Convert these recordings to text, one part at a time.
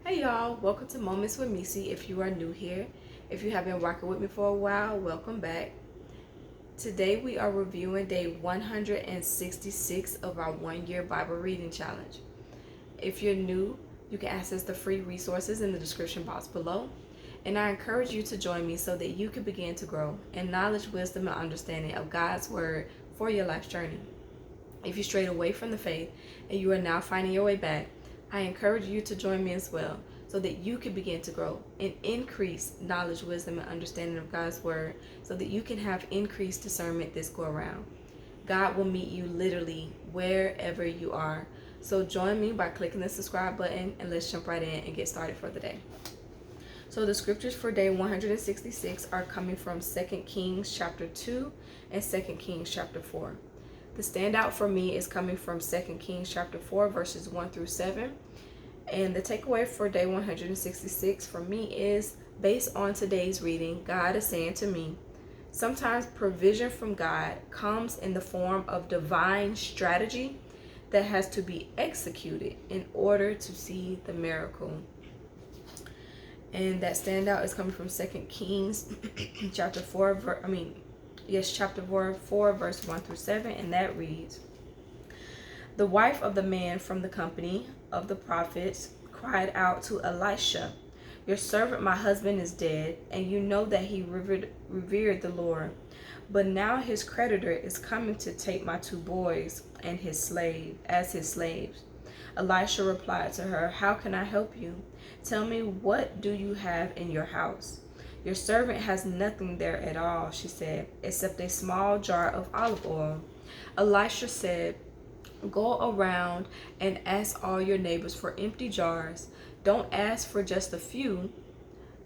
Hey y'all, welcome to Moments with Missy. If you are new here, if you have been rocking with me for a while, welcome back. Today we are reviewing day 166 of our 1-year Bible reading challenge. If you're new, you can access the free resources in the description box below. And I encourage you to join me so that you can begin to grow in knowledge, wisdom, and understanding of God's Word for your life's journey. If you strayed away from the faith and you are now finding your way back, I encourage you to join me as well so that you can begin to grow and increase knowledge, wisdom, and understanding of God's Word so that you can have increased discernment this go around. God will meet you literally wherever you are. So join me by clicking the subscribe button and let's jump right in and get started for the day. So the scriptures for day 166 are coming from 2 Kings chapter 2 and 2 Kings chapter 4. The standout for me is coming from 2 Kings chapter 4 verses 1 through 7. And the takeaway for day 166 for me is based on today's reading. God is saying to me, sometimes provision from God comes in the form of divine strategy that has to be executed in order to see the miracle. And that standout is coming from 2 Kings chapter 4, chapter 4, verse 1 through 7, and that reads, the wife of the man from the company of the prophets cried out to Elisha, your servant, my husband, is dead, and you know that he revered the Lord. But now his creditor is coming to take my 2 boys and his slave as his slaves. Elisha replied to her, how can I help you? Tell me, what do you have in your house? Your servant has nothing there at all, she said, except a small jar of olive oil. Elisha said, go around and ask all your neighbors for empty jars. Don't ask for just a few.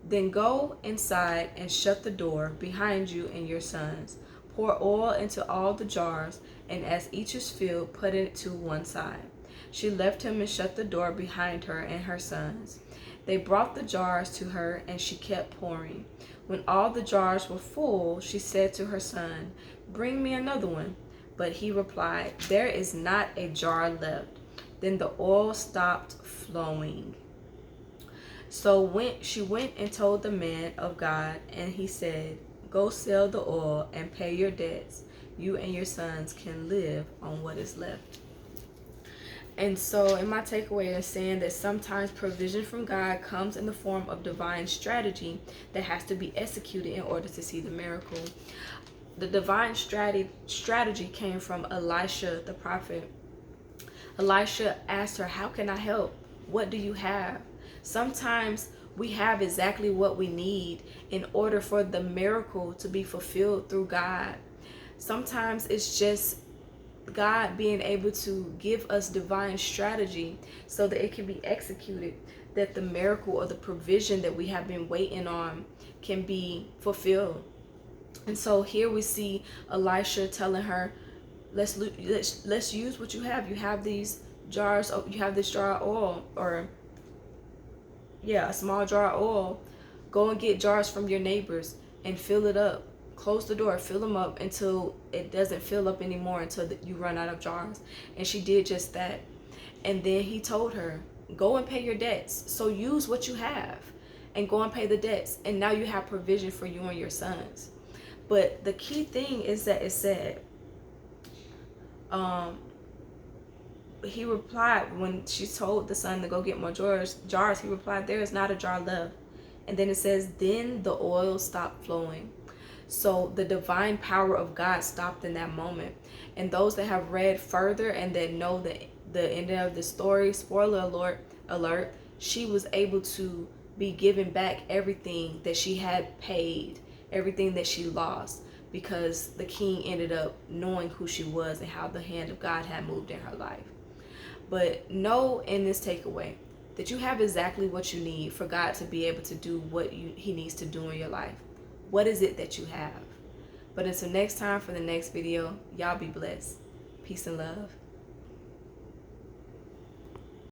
Then go inside and shut the door behind you and your sons. Pour oil into all the jars, and as each is filled, put it to one side. She left him and shut the door behind her and her sons. They brought the jars to her, and she kept pouring. When all the jars were full, she said to her son, bring me another one. But he replied, there is not a jar left. Then the oil stopped flowing. So she went and told the man of God, and he said, go sell the oil and pay your debts. You and your sons can live on what is left. And so in my takeaway is saying that sometimes provision from God comes in the form of divine strategy that has to be executed in order to see the miracle. The divine strategy came from Elisha the prophet. Elisha asked her, how can I help? What do you have? Sometimes we have exactly what we need in order for the miracle to be fulfilled through God. Sometimes it's just God being able to give us divine strategy so that it can be executed, that the miracle or the provision that we have been waiting on can be fulfilled. And so here we see Elisha telling her, let's use what you have. You have these jars, you have this jar of oil, or a small jar of oil. Go and get jars from your neighbors and fill it up. Close the door, fill them up until it doesn't fill up anymore, until you run out of jars. And she did just that. And then he told her, go and pay your debts. So use what you have and go and pay the debts. And now you have provision for you and your sons. But the key thing is that it said, he replied, when she told the son to go get more jars, he replied, there is not a jar left. And then it says, then the oil stopped flowing. So the divine power of God stopped in that moment. And those that have read further and that know the ending of the story, spoiler alert, she was able to be given back everything that she had paid, everything that she lost, because the king ended up knowing who she was and how the hand of God had moved in her life. But know in this takeaway that you have exactly what you need for God to be able to do what he needs to do in your life. What is it that you have? But until next time, for the next video, y'all be blessed. Peace and love.